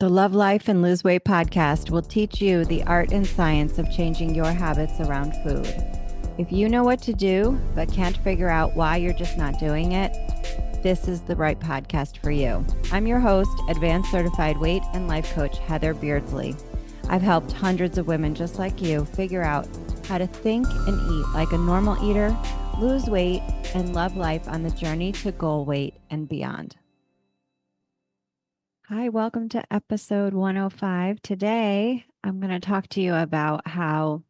The Love Life and Lose Weight podcast will teach you the art and science of changing your habits around food. If you know what to do, but can't figure out why you're just not doing it, this is the right podcast for you. I'm your host, Advanced Certified Weight and Life Coach Heather Beardsley. I've helped hundreds of women just like you figure out how to think and eat like a normal eater, lose weight, and love life on the journey to goal weight and beyond. Hi, welcome to episode 105. Today, I'm going to talk to you about how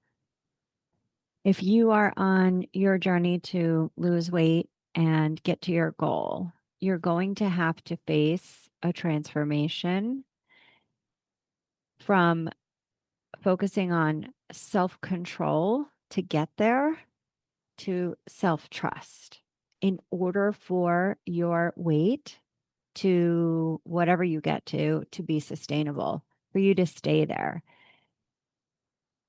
if you are on your journey to lose weight and get to your goal, you're going to have to face a transformation from focusing on self-control to get there to self-trust in order for your weight to whatever you get to be sustainable, for you to stay there.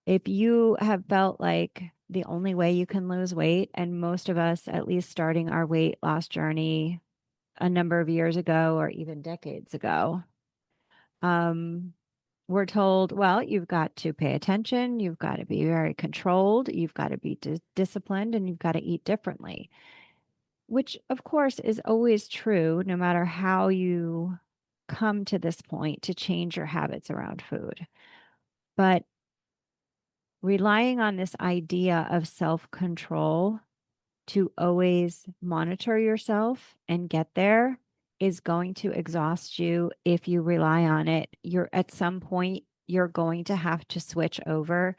If you have felt like the only way you can lose weight, and most of us, at least starting our weight loss journey a number of years ago or even decades ago, we're told, well, you've got to pay attention, you've got to be very controlled, you've got to be disciplined, and you've got to eat differently, which of course is always true, no matter how you come to this point to change your habits around food. But relying on this idea of self-control to always monitor yourself and get there is going to exhaust you if you rely on it. You're at some point, you're going to have to switch over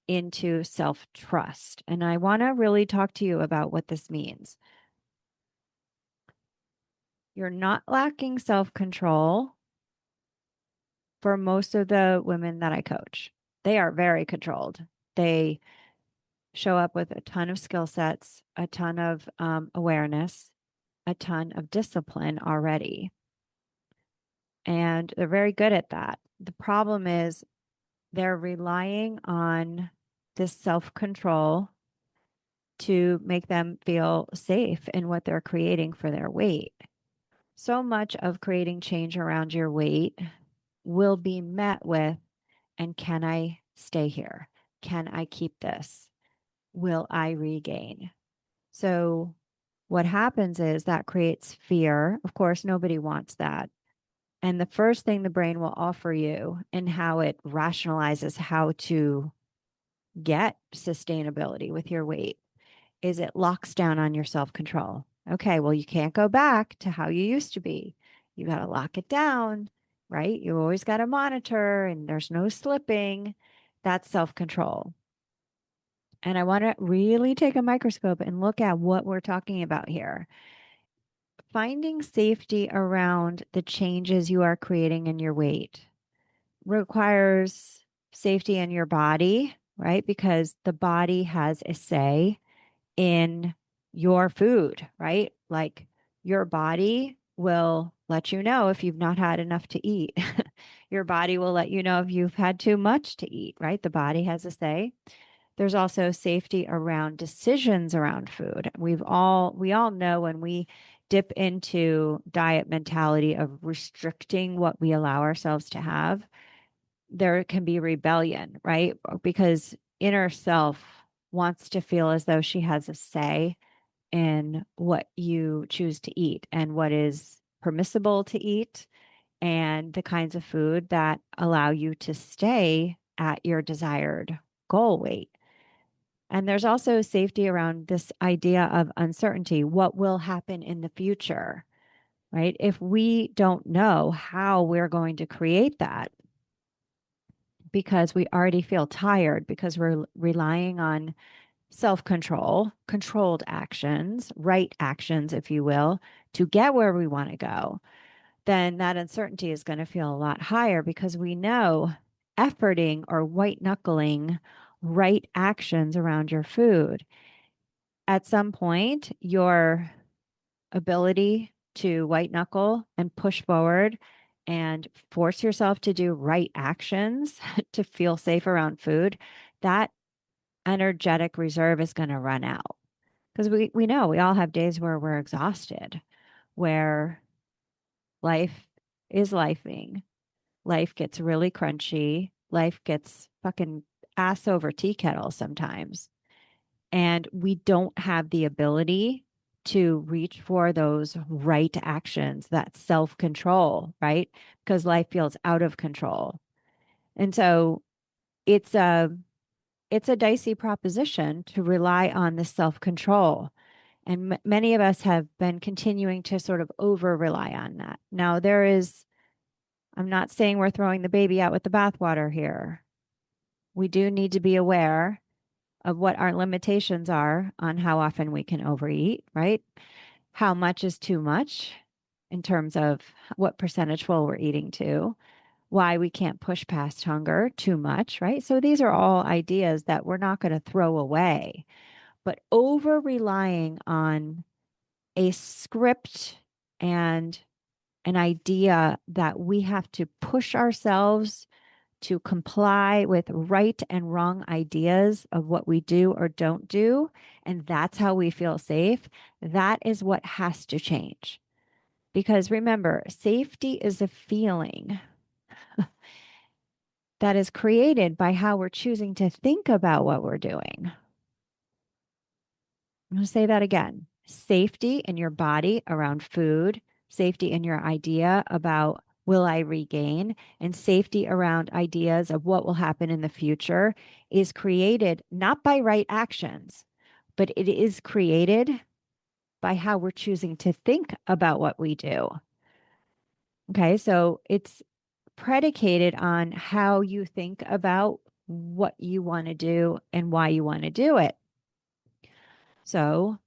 into self-trust. And I want to really talk to you about what this means. You're not lacking self-control for most of the women that I coach. They are very controlled. They show up with a ton of skill sets, a ton of awareness, a ton of discipline already. And they're very good at that. The problem is they're relying on this self-control to make them feel safe in what they're creating for their weight. So much of creating change around your weight will be met with, and can I stay here? Can I keep this? Will I regain? So what happens is that creates fear. Of course, nobody wants that. And the first thing the brain will offer you and how it rationalizes how to get sustainability with your weight is it locks down on your self-control. Okay, well, you can't go back to how you used to be. You got to lock it down, right? You always got to monitor and there's no slipping. That's self-control. And I want to really take a microscope and look at what we're talking about here. Finding safety around the changes you are creating in your weight requires safety in your body, right? Because the body has a say in your food, right? Like your body will let you know if you've not had enough to eat. Your body will let you know if you've had too much to eat, right? The body has a say. There's also safety around decisions around food. We all know when we dip into diet mentality of restricting what we allow ourselves to have, there can be rebellion, right? Because inner self wants to feel as though she has a say in what you choose to eat and what is permissible to eat and the kinds of food that allow you to stay at your desired goal weight. And there's also safety around this idea of uncertainty. What will happen in the future, right? If we don't know how we're going to create that, because we already feel tired, because we're relying on self-control, controlled actions, right actions, if you will, to get where we want to go, then that uncertainty is going to feel a lot higher because we know efforting or white knuckling right actions around your food. At some point, your ability to white knuckle and push forward and force yourself to do right actions to feel safe around food, that energetic reserve is going to run out. Because we know we all have days where we're exhausted, where life is lifing, Life gets really crunchy. Life gets fucking ass over tea kettle sometimes. And we don't have the ability to reach for those right actions, that self control, right? Because life feels out of control. And so it's a it's a dicey proposition to rely on the self control. And many of us have been continuing to sort of over rely on that. Now, I'm not saying we're throwing the baby out with the bathwater here. We do need to be aware of what our limitations are on how often we can overeat, right? How much is too much in terms of what percentage full we're eating to, why we can't push past hunger too much, right? So these are all ideas that we're not going to throw away, but over relying on a script and an idea that we have to push ourselves to comply with right and wrong ideas of what we do or don't do. And that's how we feel safe. That is what has to change. Because remember, safety is a feeling that is created by how we're choosing to think about what we're doing. I'm going to say that again. Safety in your body around food, safety in your idea about will I regain, and safety around ideas of what will happen in the future is created not by right actions, but it is created by how we're choosing to think about what we do. Okay, so it's predicated on how you think about what you want to do and why you want to do it. So,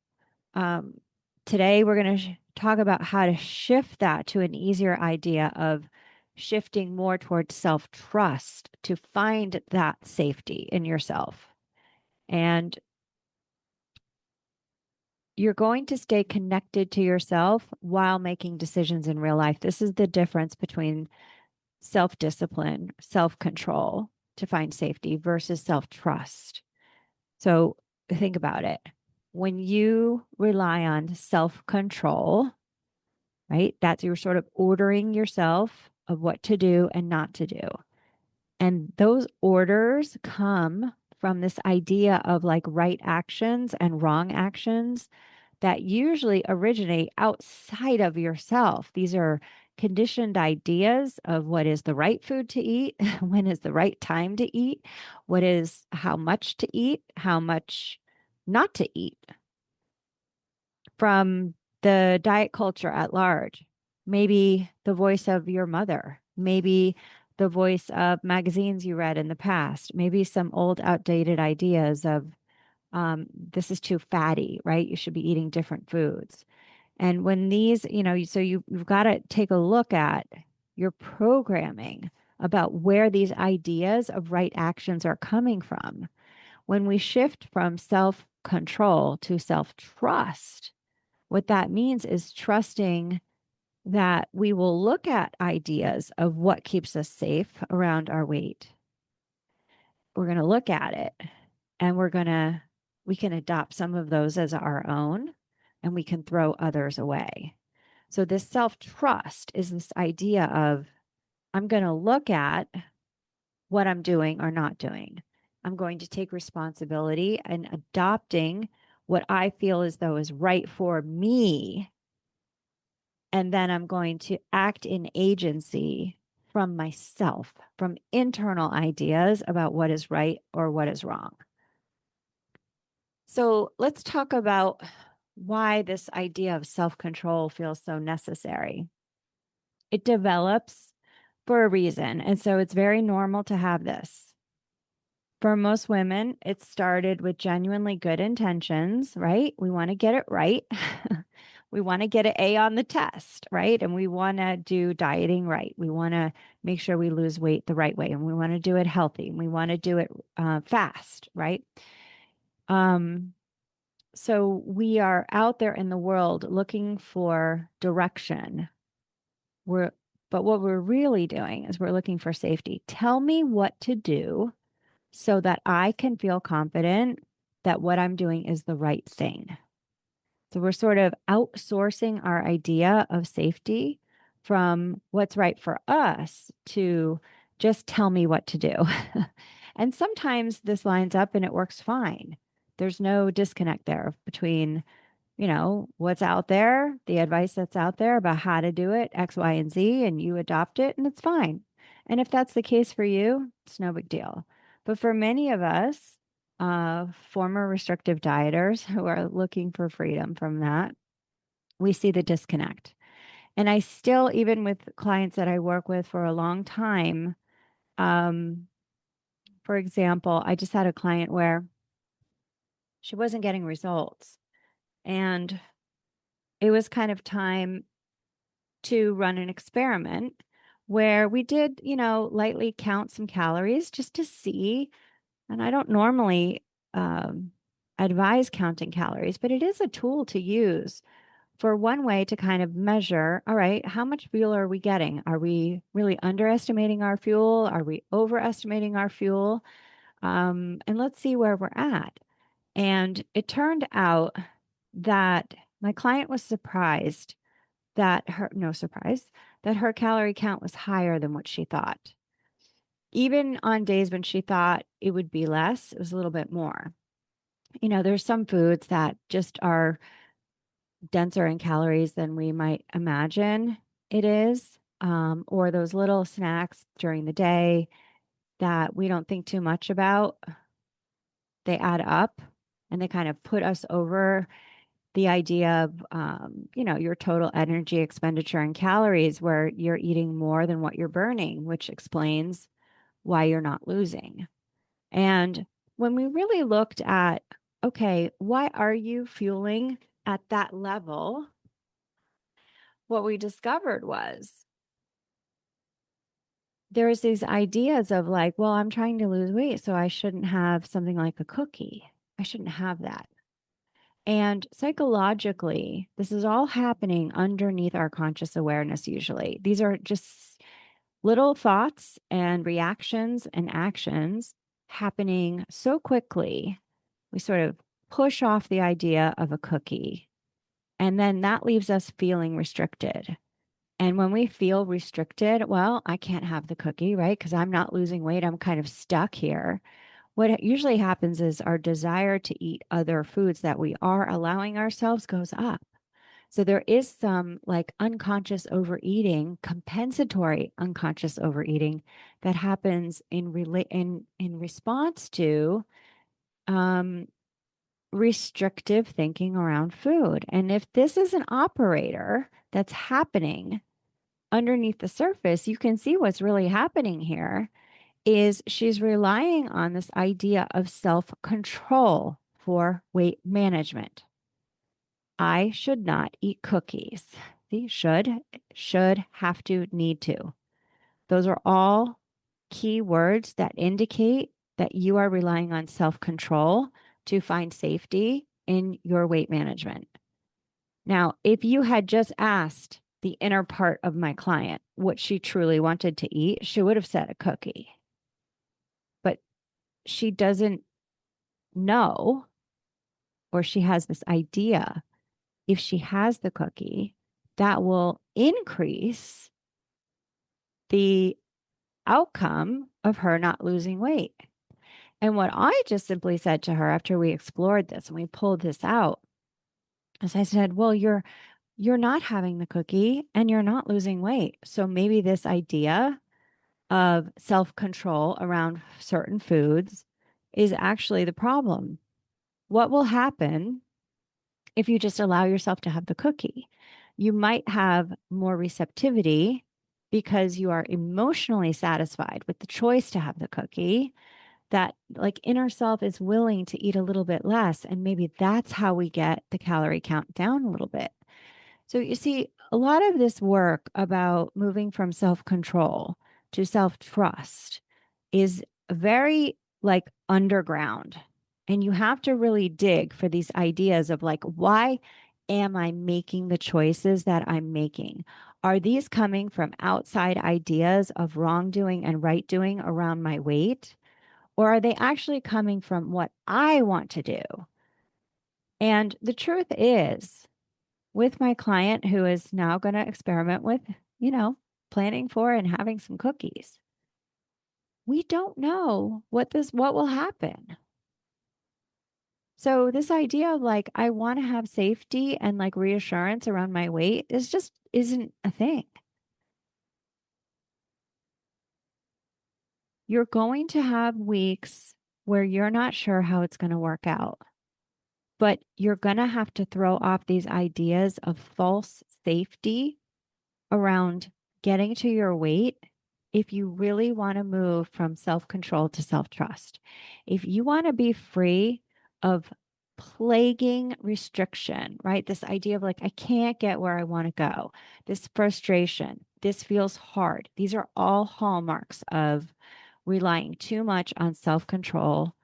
Um, today, we're going to talk about how to shift that to an easier idea of shifting more towards self trust to find that safety in yourself. And you're going to stay connected to yourself while making decisions in real life. This is the difference between self discipline, self control to find safety versus self trust. So think about it. When you rely on self control, right? That's you're sort of ordering yourself of what to do and not to do. And those orders come from this idea of like right actions and wrong actions that usually originate outside of yourself. These are conditioned ideas of what is the right food to eat, when is the right time to eat, what is how much to eat, how much not to eat from the diet culture at large, maybe the voice of your mother, maybe the voice of magazines you read in the past, maybe some old outdated ideas of this is too fatty, right? You should be eating different foods. And when these, so you've got to take a look at your programming about where these ideas of right actions are coming from. When we shift from self control to self trust, what that means is trusting that we will look at ideas of what keeps us safe around our weight. We're going to look at it and we can adopt some of those as our own and we can throw others away. So, this self trust is this idea of I'm going to look at what I'm doing or not doing. I'm going to take responsibility and adopting what I feel as though is right for me, and then I'm going to act in agency from myself, from internal ideas about what is right or what is wrong. So let's talk about why this idea of self control feels so necessary. It develops for a reason. And so it's very normal to have this. For most women, it started with genuinely good intentions, right? We want to get it right. We want to get an A on the test, right? And we want to do dieting right. We want to make sure we lose weight the right way. And we want to do it healthy. And we want to do it fast, right? So we are out there in the world looking for direction. But what we're really doing is we're looking for safety. Tell me what to do so that I can feel confident that what I'm doing is the right thing. So we're sort of outsourcing our idea of safety from what's right for us to just tell me what to do. And sometimes this lines up and it works fine. There's no disconnect there between, what's out there, the advice that's out there about how to do it, X, Y, and Z, and you adopt it and it's fine. And if that's the case for you, it's no big deal. But for many of us, former restrictive dieters who are looking for freedom from that, we see the disconnect. And I still, even with clients that I work with for a long time, um, for example, I just had a client where she wasn't getting results. And it was kind of time to run an experiment where we did, lightly count some calories just to see. And I don't normally um, advise counting calories, but it is a tool to use for one way to kind of measure, all right, how much fuel are we getting? Are we really underestimating our fuel? Are we overestimating our fuel? And let's see where we're at. And it turned out that my client was surprised that no surprise, that her calorie count was higher than what she thought. Even on days when she thought it would be less, it was a little bit more. There's some foods that just are denser in calories than we might imagine it is, or those little snacks during the day that we don't think too much about. They add up and they kind of put us over the idea of, your total energy expenditure in calories, where you're eating more than what you're burning, which explains why you're not losing. And when we really looked at, okay, why are you fueling at that level? What we discovered was there's these ideas of like, well, I'm trying to lose weight, so I shouldn't have something like a cookie. I shouldn't have that. And psychologically, this is all happening underneath our conscious awareness usually. These are just little thoughts and reactions and actions happening so quickly. We sort of push off the idea of a cookie, and then that leaves us feeling restricted. And when we feel restricted, well, I can't have the cookie, right? Because I'm not losing weight. I'm kind of stuck here. What usually happens is our desire to eat other foods that we are allowing ourselves goes up. So there is some like unconscious overeating, compensatory unconscious overeating that happens in response to um, restrictive thinking around food. And if this is an operator that's happening underneath the surface, you can see what's really happening here is she's relying on this idea of self-control for weight management. I should not eat cookies. See, should, have to, need to. Those are all key words that indicate that you are relying on self-control to find safety in your weight management. Now, if you had just asked the inner part of my client what she truly wanted to eat, she would have said a cookie. But she doesn't know, or she has this idea, if she has the cookie, that will increase the outcome of her not losing weight. And what I just simply said to her after we explored this and we pulled this out is I said, well, you're not having the cookie and you're not losing weight. So maybe this idea of self-control around certain foods is actually the problem. What will happen if you just allow yourself to have the cookie? You might have more receptivity because you are emotionally satisfied with the choice to have the cookie, that like inner self is willing to eat a little bit less. And maybe that's how we get the calorie count down a little bit. So you see, a lot of this work about moving from self-control to self-trust is very like underground. And you have to really dig for these ideas of like, why am I making the choices that I'm making? Are these coming from outside ideas of wrongdoing and right doing around my weight? Or are they actually coming from what I want to do? And the truth is, with my client who is now going to experiment with you know, planning for and having some cookies. We don't know what will happen. So this idea of like I want to have safety and like reassurance around my weight is just isn't a thing. You're going to have weeks where you're not sure how it's going to work out, but you're going to have to throw off these ideas of false safety around getting to your weight if you really want to move from self control to self trust. If you want to be free of plaguing restriction, right? This idea of like, I can't get where I want to go, this frustration, this feels hard. These are all hallmarks of relying too much on self control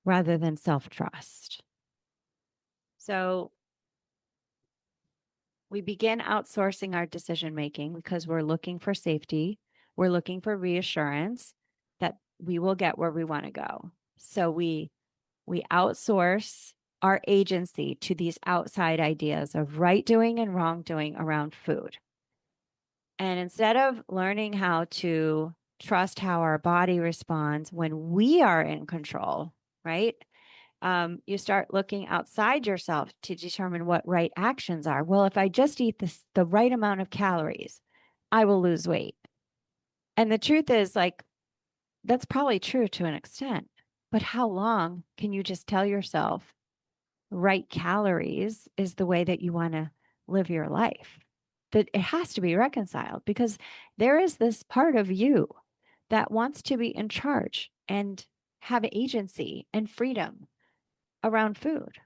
rather than self trust. So we begin outsourcing our decision making because we're looking for safety. We're looking for reassurance that we will get where we want to go. So we outsource our agency to these outside ideas of right doing and wrong doing around food. And instead of learning how to trust how our body responds when we are in control, right? You start looking outside yourself to determine what right actions are. Well, if I just eat the right amount of calories, I will lose weight. And the truth is, like, that's probably true to an extent. But how long can you just tell yourself right calories is the way that you want to live your life? That it has to be reconciled because there is this part of you that wants to be in charge and have agency and freedom around food,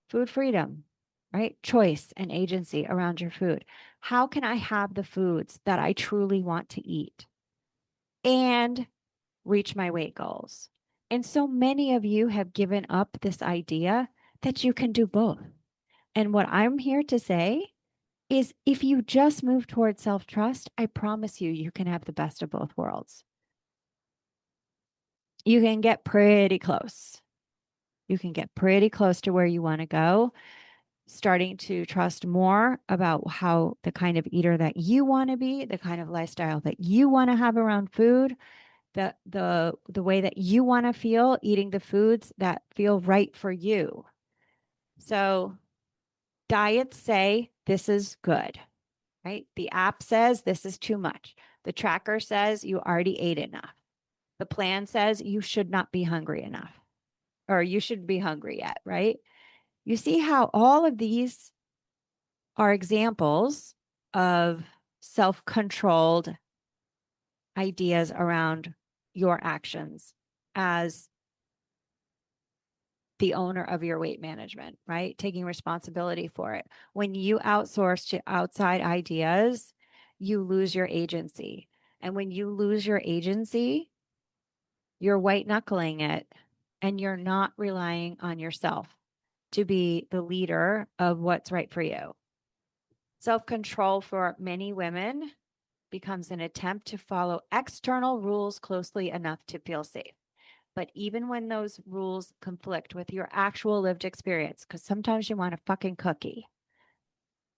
food freedom, right? Choice and agency around your food. How can I have the foods that I truly want to eat and reach my weight goals? And so many of you have given up this idea that you can do both. And what I'm here to say is if you just move towards self trust, I promise you, you can have the best of both worlds. You can get pretty close. You can get pretty close to where you want to go, starting to trust more about how the kind of eater that you want to be, the kind of lifestyle that you want to have around food, the way that you want to feel eating the foods that feel right for you. So diets say this is good, right? The app says this is too much. The tracker says you already ate enough. The plan says you should not be hungry enough or you should be hungry yet, right? You see how all of these are examples of self controlled ideas around your actions as the owner of your weight management, right? Taking responsibility for it. When you outsource to outside ideas, you lose your agency. And when you lose your agency, you're white knuckling it and you're not relying on yourself to be the leader of what's right for you. Self control for many women becomes an attempt to follow external rules closely enough to feel safe. But even when those rules conflict with your actual lived experience, because sometimes you want a fucking cookie,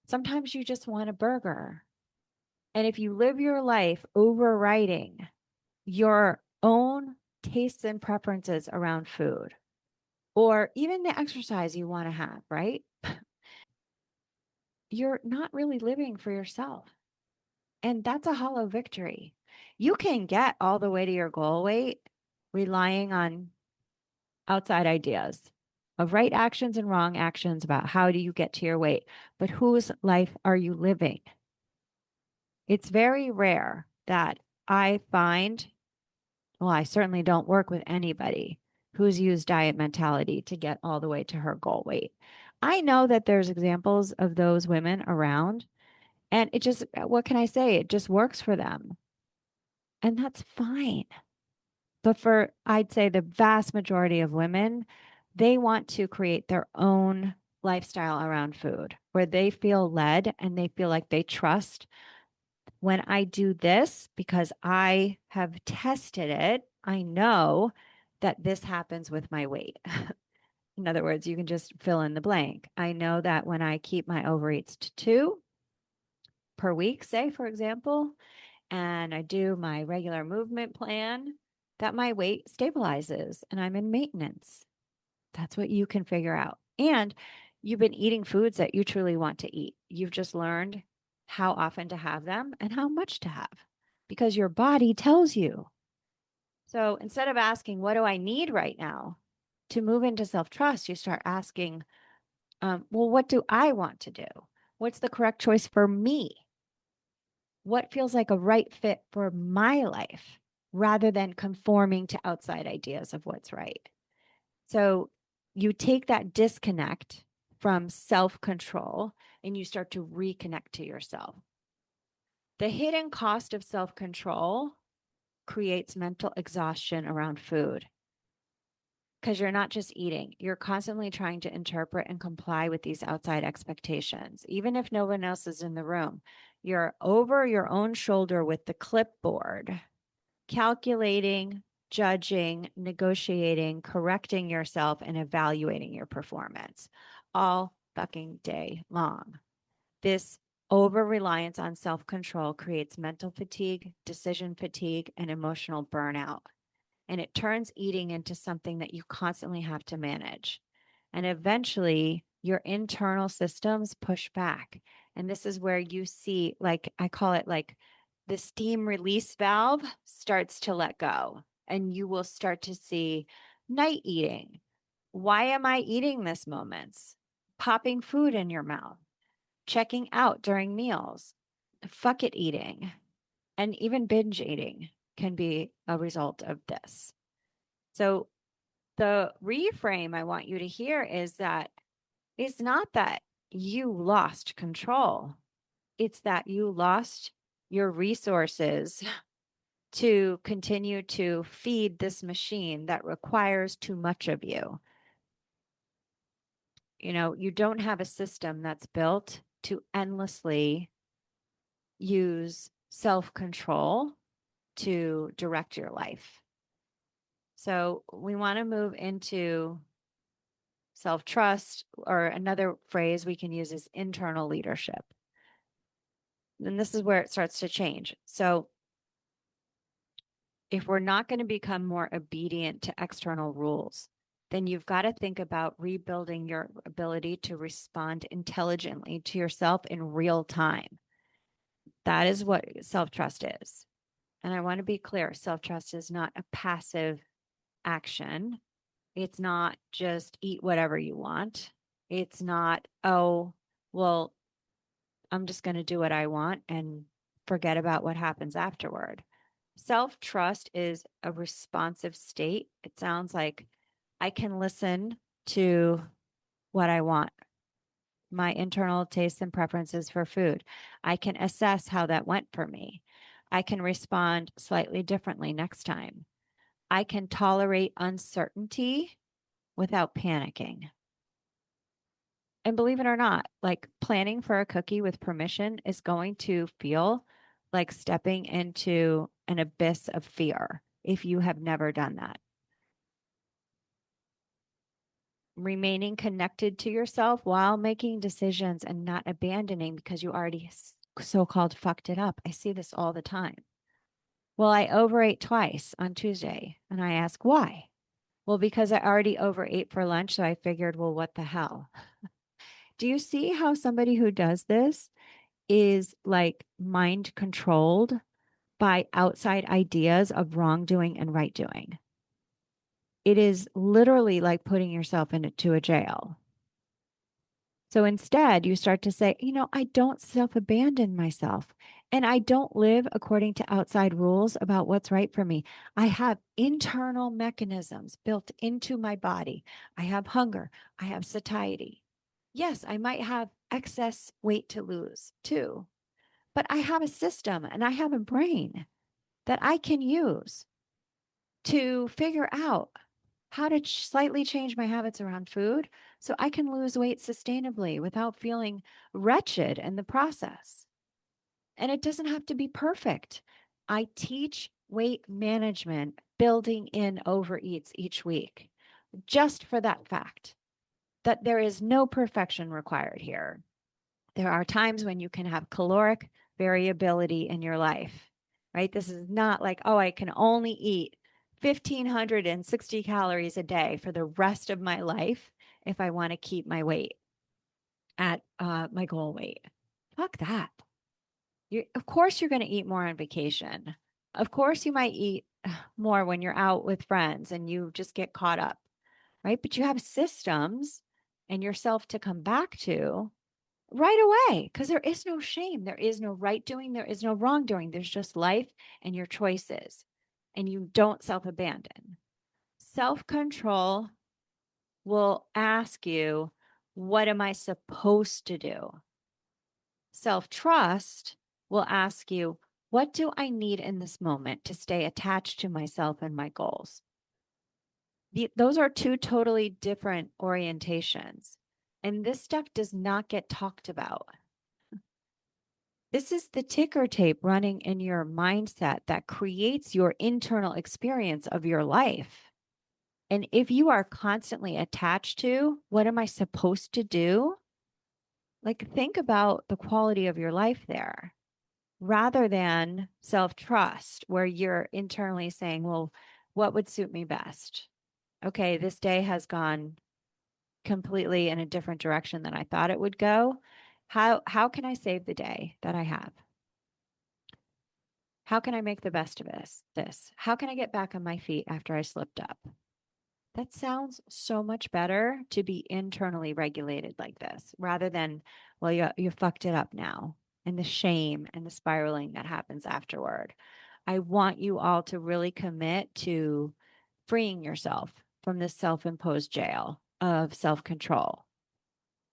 sometimes you just want a burger. And if you live your life overriding your own tastes and preferences around food, or even the exercise you want to have, right? You're not really living for yourself. And that's a hollow victory. You can get all the way to your goal weight relying on outside ideas of right actions and wrong actions about how do you get to your weight, but whose life are you living? It's very rare that I find, well, I certainly don't work with anybody who's used diet mentality to get all the way to her goal weight. I know that there's examples of those women around, and it just, what can I say? It just works for them. And that's fine. But for, I'd say, the vast majority of women, they want to create their own lifestyle around food where they feel led and they feel like they trust when I do this because I have tested it. I know that this happens with my weight. In other words, you can just fill in the blank. I know that when I keep my overeats to 2, per week, say, for example, and I do my regular movement plan, that my weight stabilizes and I'm in maintenance. That's what you can figure out. And you've been eating foods that you truly want to eat. You've just learned how often to have them and how much to have because your body tells you. So instead of asking, what do I need right now? To move into self trust, you start asking, well, what do I want to do? What's the correct choice for me? What feels like a right fit for my life rather than conforming to outside ideas of what's right? So you take that disconnect from self control and you start to reconnect to yourself. The hidden cost of self control creates mental exhaustion around food because you're not just eating, you're constantly trying to interpret and comply with these outside expectations. Even if no one else is in the room, you're over your own shoulder with the clipboard, calculating, judging, negotiating, correcting yourself, and evaluating your performance all fucking day long. This over reliance on self control creates mental fatigue, decision fatigue, and emotional burnout. And it turns eating into something that you constantly have to manage. And eventually, your internal systems push back. And this is where you see, like, I call it like the steam release valve starts to let go. And you will start to see night eating. Why am I eating this moments? Popping food in your mouth, checking out during meals, fuck it eating, and even binge eating can be a result of this. So the reframe I want you to hear is that it's not that you lost control. It's that you lost your resources to continue to feed this machine that requires too much of you. You know, you don't have a system that's built to endlessly use self control to direct your life. So we want to move into self trust, or another phrase we can use is internal leadership. And this is where it starts to change. So if we're not going to become more obedient to external rules, then you've got to think about rebuilding your ability to respond intelligently to yourself in real time. That is what self trust is. And I want to be clear, self trust is not a passive action. It's not just eat whatever you want. It's not, oh, well, I'm just going to do what I want and forget about what happens afterward. Self trust is a responsive state. It sounds like I can listen to what I want, my internal tastes and preferences for food. I can assess how that went for me. I can respond slightly differently next time. I can tolerate uncertainty without panicking. And believe it or not, like planning for a cookie with permission is going to feel like stepping into an abyss of fear if you have never done that. Remaining connected to yourself while making decisions and not abandoning because you already so-called fucked it up. I see this all the time. Well, I overate twice on Tuesday, and I ask why. Well, because I already overate for lunch, so I figured, well, what the hell? Do you see how somebody who does this is like mind controlled by outside ideas of wrongdoing and right doing? It is literally like putting yourself into a jail. So instead, you start to say, you know, I don't self abandon myself and I don't live according to outside rules about what's right for me. I have internal mechanisms built into my body. I have hunger, I have satiety. Yes, I might have excess weight to lose too, but I have a system and I have a brain that I can use to figure out how to slightly change my habits around food so I can lose weight sustainably without feeling wretched in the process. And it doesn't have to be perfect. I teach weight management, building in overeats each week, just for that fact that there is no perfection required here. There are times when you can have caloric variability in your life, right? This is not like, oh, I can only eat 1,560 calories a day for the rest of my life if I want to keep my weight at my goal weight. Fuck that. Of course, you're going to eat more on vacation. Of course, you might eat more when you're out with friends and you just get caught up, right? But you have systems and yourself to come back to right away because there is no shame. There is no right doing. There is no wrong doing. There's just life and your choices. And you don't self abandon. Self control will ask you, what am I supposed to do? Self trust will ask you, what do I need in this moment to stay attached to myself and my goals? Those are two totally different orientations. And this stuff does not get talked about. This is the ticker tape running in your mindset that creates your internal experience of your life. And if you are constantly attached to what am I supposed to do? Like, think about the quality of your life there rather than self trust, where you're internally saying, well, what would suit me best? Okay, this day has gone completely in a different direction than I thought it would go. How can I save the day that I have? How can I make the best of this? How can I get back on my feet after I slipped up? That sounds so much better to be internally regulated like this rather than, well, you fucked it up now, and the shame and the spiraling that happens afterward. I want you all to really commit to freeing yourself from this self-imposed jail of self-control.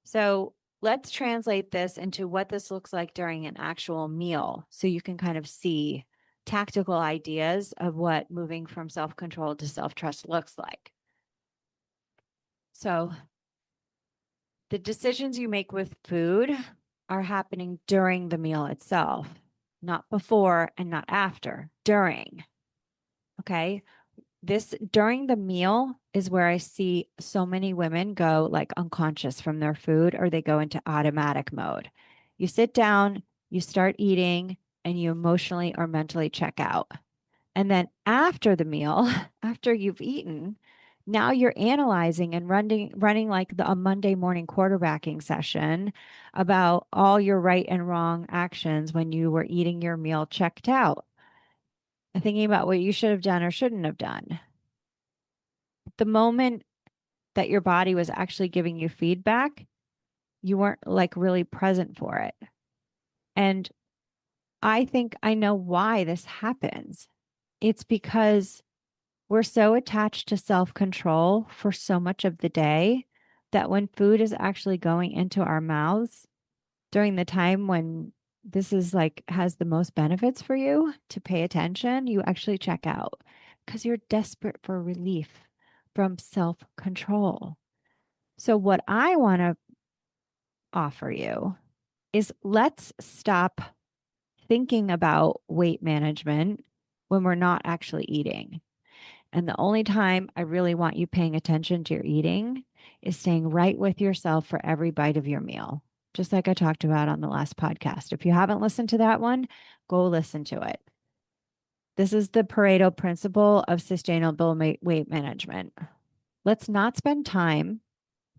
So let's translate this into what this looks like during an actual meal so you can kind of see tactical ideas of what moving from self-control to self-trust looks like. So the decisions you make with food are happening during the meal itself, not before and not after, during. Okay. This during the meal is where I see so many women go like unconscious from their food or they go into automatic mode. You sit down, you start eating, and you emotionally or mentally check out. And then after the meal, after you've eaten, now you're analyzing and running like a Monday morning quarterbacking session about all your right and wrong actions when you were eating your meal checked out, thinking about what you should have done or shouldn't have done. The moment that your body was actually giving you feedback, you weren't like really present for it. And I think I know why this happens. It's because we're so attached to self-control for so much of the day that when food is actually going into our mouths during the time when this is like has the most benefits for you to pay attention, you actually check out because you're desperate for relief from self-control. So what I want to offer you is let's stop thinking about weight management when we're not actually eating. And the only time I really want you paying attention to your eating is staying right with yourself for every bite of your meal, just like I talked about on the last podcast. If you haven't listened to that one, go listen to it. This is the Pareto principle of sustainable weight management. Let's not spend time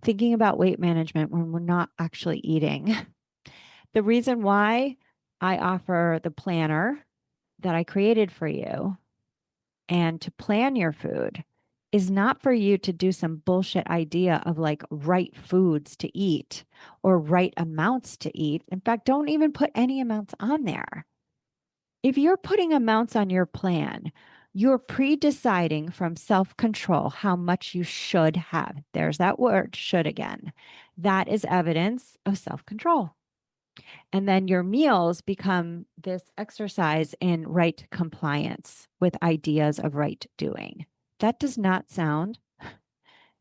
thinking about weight management when we're not actually eating. The reason why I offer the planner that I created for you and to plan your food is not for you to do some bullshit idea of like right foods to eat or right amounts to eat. In fact, don't even put any amounts on there. If you're putting amounts on your plan, you're pre-deciding from self-control how much you should have. There's that word, should again. That is evidence of self-control. And then your meals become this exercise in right compliance with ideas of right doing. That does not sound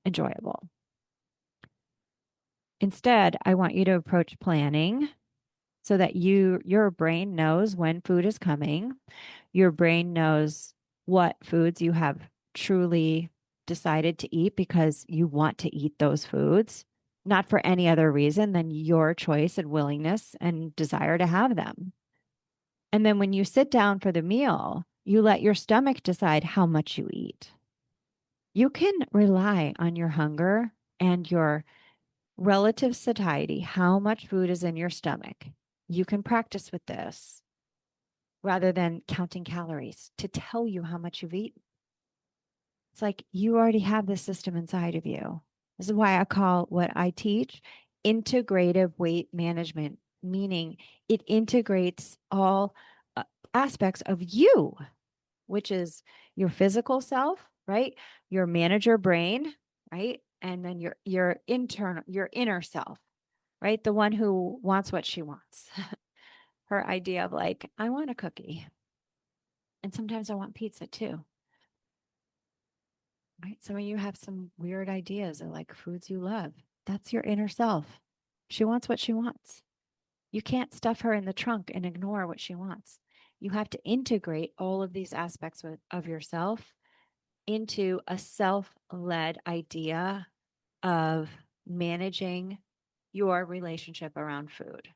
enjoyable. Instead, I want you to approach planning so that your brain knows when food is coming. Your brain knows what foods you have truly decided to eat because you want to eat those foods, not for any other reason than your choice and willingness and desire to have them. And then when you sit down for the meal, you let your stomach decide how much you eat. You can rely on your hunger and your relative satiety, how much food is in your stomach. You can practice with this rather than counting calories to tell you how much you've eaten. It's like you already have this system inside of you. This is why I call what I teach integrative weight management, meaning it integrates all aspects of you, which is your physical self, right? Your manager brain, right? And then your internal, your inner self, right? The one who wants what she wants. Her idea of like, I want a cookie. And sometimes I want pizza too. Right? Some of you have some weird ideas of like foods you love. That's your inner self. She wants what she wants. You can't stuff her in the trunk and ignore what she wants. You have to integrate all of these aspects of yourself into a self-led idea of managing your relationship around food.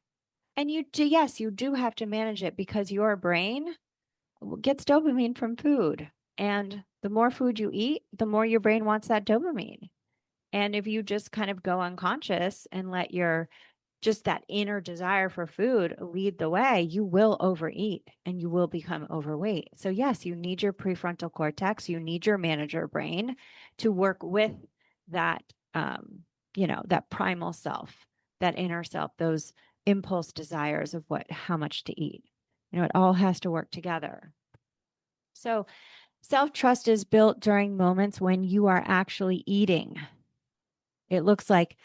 And you do, yes, you do have to manage it because your brain gets dopamine from food. And the more food you eat, the more your brain wants that dopamine. And if you just kind of go unconscious and let your just that inner desire for food lead the way, you will overeat and you will become overweight. So, yes, you need your prefrontal cortex, you need your manager brain to work with that, that primal self, that inner self, those impulse desires of how much to eat. It all has to work together. So, self trust is built during moments when you are actually eating. It looks like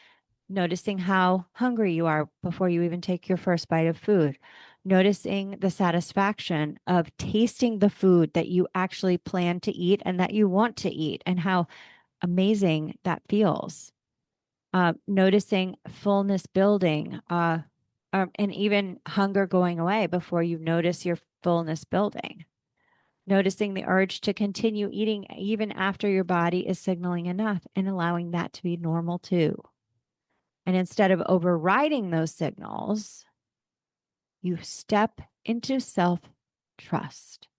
noticing how hungry you are before you even take your first bite of food, noticing the satisfaction of tasting the food that you actually plan to eat and that you want to eat, and how amazing that feels. Noticing fullness building, and even hunger going away before you notice your fullness building. Noticing the urge to continue eating even after your body is signaling enough and allowing that to be normal too. And instead of overriding those signals, you step into self trust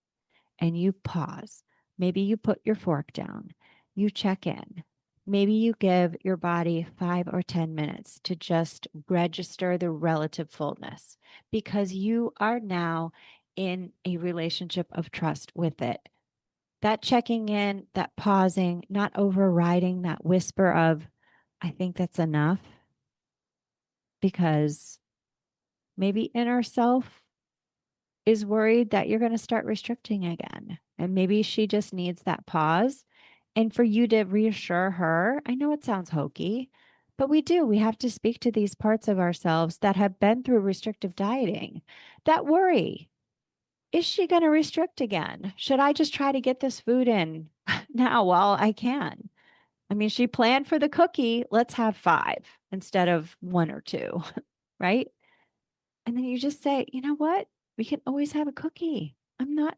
and you pause. Maybe you put your fork down, you check in. Maybe you give your body 5 or 10 minutes to just register the relative fullness because you are now in a relationship of trust with it. That checking in, that pausing, not overriding that whisper of, I think that's enough, because maybe inner self is worried that you're going to start restricting again. And maybe she just needs that pause. And for you to reassure her, I know it sounds hokey, but we do. We have to speak to these parts of ourselves that have been through restrictive dieting that worry. Is she going to restrict again? Should I just try to get this food in now while I can? I mean, she planned for the cookie. Let's have 5 instead of 1 or 2, right? And then you just say, you know what? We can always have a cookie. I'm not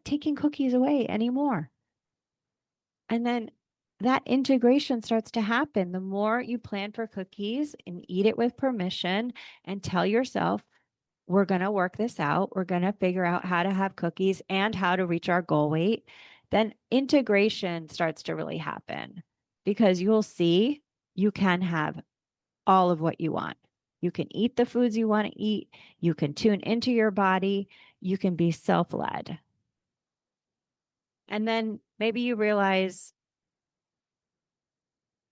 taking cookies away anymore. And then that integration starts to happen. The more you plan for cookies and eat it with permission and tell yourself, we're going to work this out. We're going to figure out how to have cookies and how to reach our goal weight. Then integration starts to really happen because you'll see you can have all of what you want. You can eat the foods you want to eat. You can tune into your body. You can be self-led. And then maybe you realize,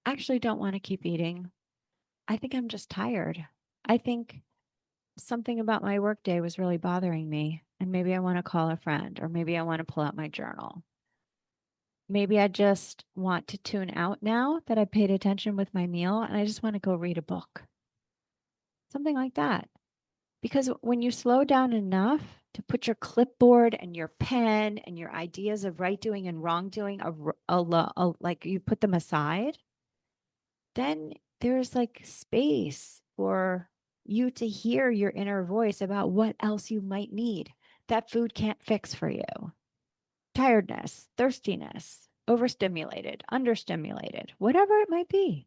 I actually don't want to keep eating. I think I'm just tired. I think something about my workday was really bothering me. And maybe I want to call a friend, or maybe I want to pull out my journal. Maybe I just want to tune out now that I paid attention with my meal, and I just want to go read a book. Something like that. Because when you slow down enough to put your clipboard and your pen and your ideas of right doing and wrong doing, like you put them aside, then there's like space for you to hear your inner voice about what else you might need that food can't fix for you. Tiredness, thirstiness, overstimulated, understimulated, whatever it might be.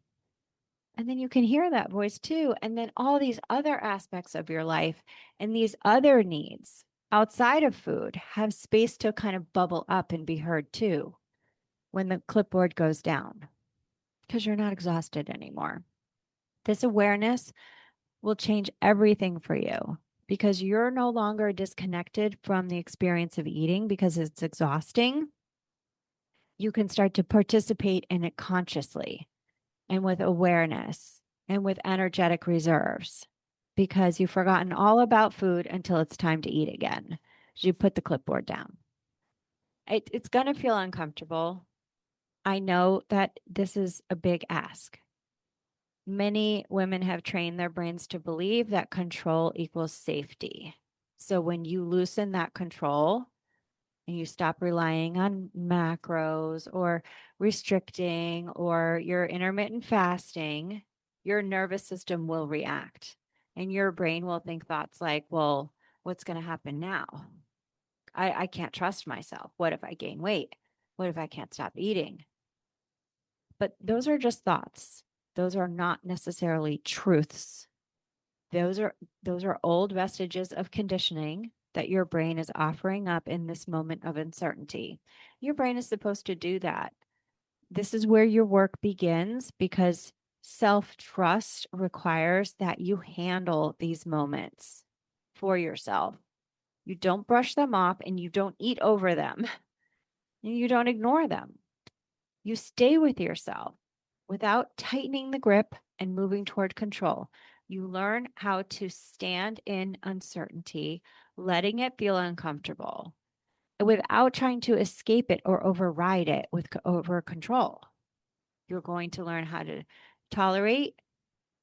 And then you can hear that voice too. And then all these other aspects of your life and these other needs outside of food. Have space to kind of bubble up and be heard too when the clipboard goes down because you're not exhausted anymore. This awareness will change everything for you because you're no longer disconnected from the experience of eating because it's exhausting. You can start to participate in it consciously and with awareness and with energetic reserves because you've forgotten all about food until it's time to eat again. You put the clipboard down. It's going to feel uncomfortable. I know that this is a big ask. Many women have trained their brains to believe that control equals safety. So when you loosen that control and you stop relying on macros or restricting or your intermittent fasting, your nervous system will react and your brain will think thoughts like, well, what's going to happen now? I can't trust myself. What if I gain weight? What if I can't stop eating? But those are just thoughts. Those are not necessarily truths. Those are old vestiges of conditioning that your brain is offering up in this moment of uncertainty. Your brain is supposed to do that. This is where your work begins because self-trust requires that you handle these moments for yourself. You don't brush them off and you don't eat over them. You don't ignore them. You stay with yourself without tightening the grip and moving toward control. You learn how to stand in uncertainty, letting it feel uncomfortable without trying to escape it or override it with over control. You're going to learn how to tolerate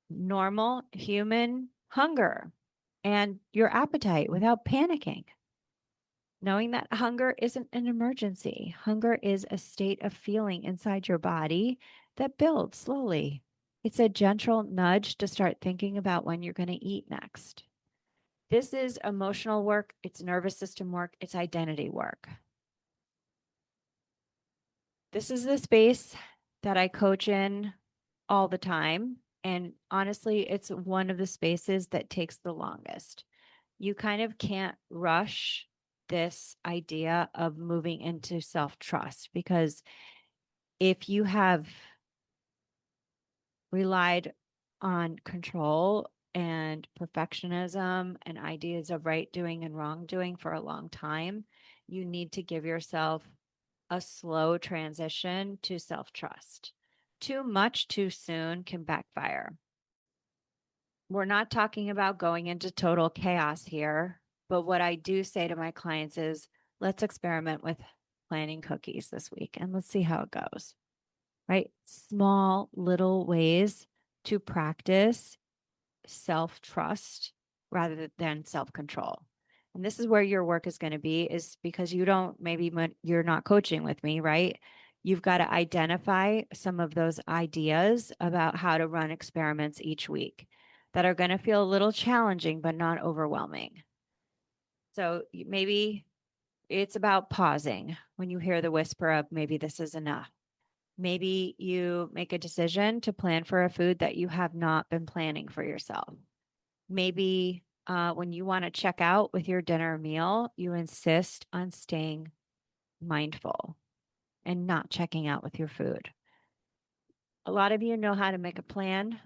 normal human hunger and your appetite without panicking. Knowing that hunger isn't an emergency. Hunger is a state of feeling inside your body that builds slowly. It's a gentle nudge to start thinking about when you're going to eat next. This is emotional work, it's nervous system work, it's identity work. This is the space that I coach in all the time. And honestly, it's one of the spaces that takes the longest. You kind of can't rush this idea of moving into self-trust because if you have relied on control and perfectionism and ideas of right doing and wrong doing for a long time, you need to give yourself a slow transition to self-trust. Too much too soon can backfire. We're not talking about going into total chaos here, but what I do say to my clients is let's experiment with planning cookies this week and let's see how it goes, right? Small little ways to practice self-trust rather than self-control. And this is where your work is going to be is because you're not coaching with me, right? You've got to identify some of those ideas about how to run experiments each week that are going to feel a little challenging, but not overwhelming. So maybe it's about pausing when you hear the whisper of maybe this is enough. Maybe you make a decision to plan for a food that you have not been planning for yourself. Maybe when you want to check out with your dinner meal, you insist on staying mindful and not checking out with your food. A lot of you know how to make a plan,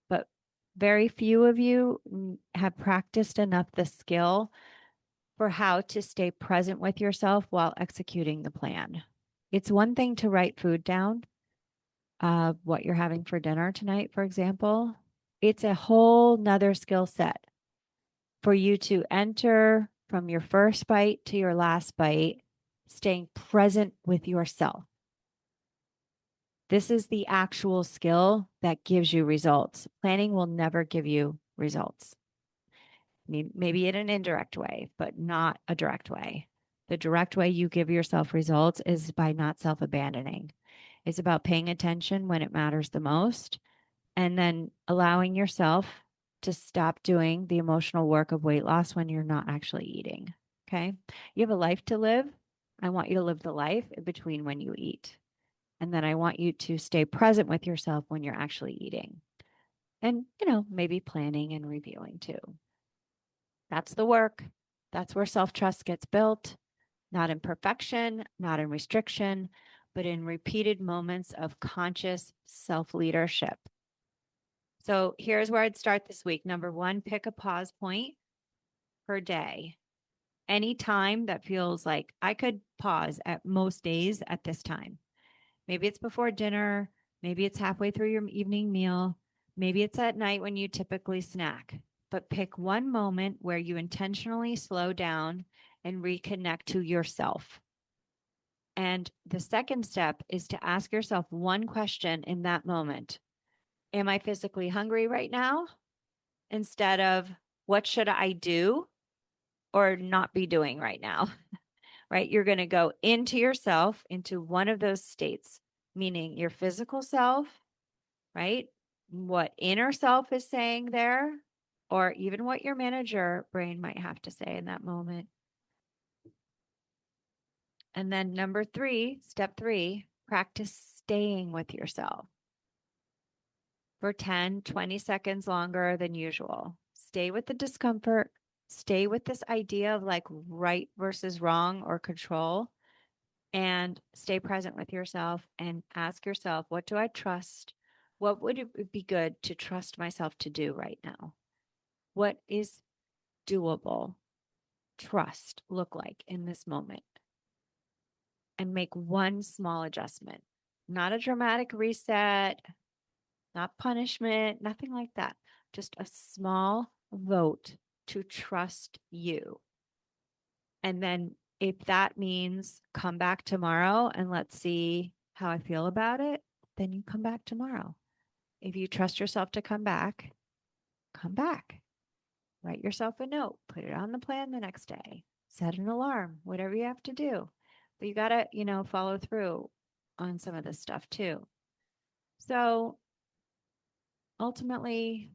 but very few of you have practiced enough the skill for how to stay present with yourself while executing the plan. It's one thing to write food down, what you're having for dinner tonight, for example. It's a whole nother skill set for you to enter from your first bite to your last bite, staying present with yourself. This is the actual skill that gives you results. Planning will never give you results. I mean, maybe in an indirect way, but not a direct way. The direct way you give yourself results is by not self-abandoning. It's about paying attention when it matters the most and then allowing yourself to stop doing the emotional work of weight loss when you're not actually eating. Okay. You have a life to live. I want you to live the life in between when you eat. And then I want you to stay present with yourself when you're actually eating. And, maybe planning and reviewing too. That's the work. That's where self-trust gets built, not in perfection, not in restriction, but in repeated moments of conscious self-leadership. So here's where I'd start this week. Number 1, pick a pause point per day. Any time that feels like I could pause at most days at this time. Maybe it's before dinner. Maybe it's halfway through your evening meal. Maybe it's at night when you typically snack. But pick one moment where you intentionally slow down and reconnect to yourself. And the second step is to ask yourself one question in that moment. Am I physically hungry right now? Instead of what should I do or not be doing right now? Right? You're going to go into yourself, into one of those states, meaning your physical self, right? What inner self is saying there, or even what your manager brain might have to say in that moment. And then number 3, step 3, practice staying with yourself for 10, 20 seconds longer than usual. Stay with the discomfort. Stay with this idea of like right versus wrong or control, and stay present with yourself and ask yourself, what do I trust? What would it be good to trust myself to do right now? What is doable trust look like in this moment? And make one small adjustment, not a dramatic reset, not punishment, nothing like that. Just a small vote to trust you. And then if that means come back tomorrow and let's see how I feel about it, then you come back tomorrow. If you trust yourself to come back, come back. Write yourself a note, put it on the plan the next day, set an alarm, whatever you have to do. But you got to, follow through on some of this stuff too. So ultimately,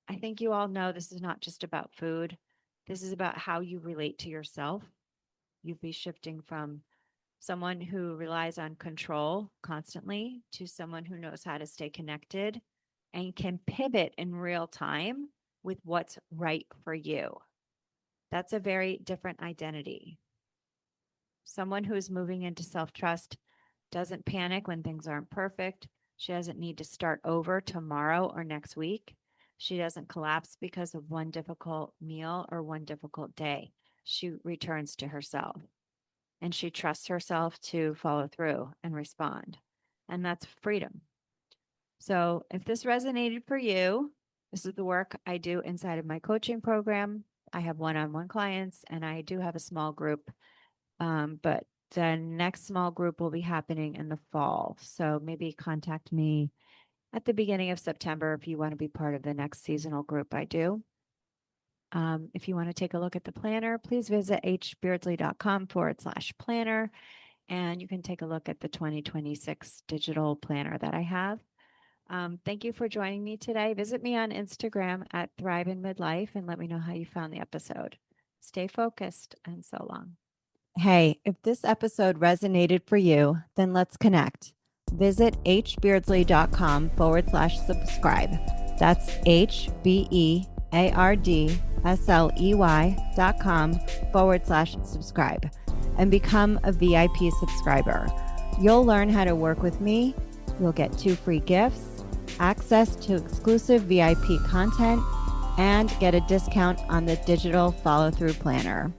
I think you all know this is not just about food. This is about how you relate to yourself. You'd be shifting from someone who relies on control constantly to someone who knows how to stay connected and can pivot in real time with what's right for you. That's a very different identity. Someone who's moving into self-trust doesn't panic when things aren't perfect. She doesn't need to start over tomorrow or next week. She doesn't collapse because of one difficult meal or one difficult day. She returns to herself and she trusts herself to follow through and respond. And that's freedom. So if this resonated for you, this is the work I do inside of my coaching program. I have one-on-one clients and I do have a small group, but the next small group will be happening in the fall. So maybe contact me at the beginning of September if you want to be part of the next seasonal group I do. If you want to take a look at the planner, please visit hbeardsley.com/planner, and you can take a look at the 2026 digital planner that I have. Thank you for joining me today. Visit me on Instagram at Thrive in Midlife and let me know how you found the episode. Stay focused and so long. Hey, if this episode resonated for you, then let's connect. Visit hbeardsley.com/subscribe. That's HBEARDSLEY.com/subscribe and become a VIP subscriber. You'll learn how to work with me. You'll get 2 free gifts, access to exclusive VIP content, and get a discount on the digital follow-through planner.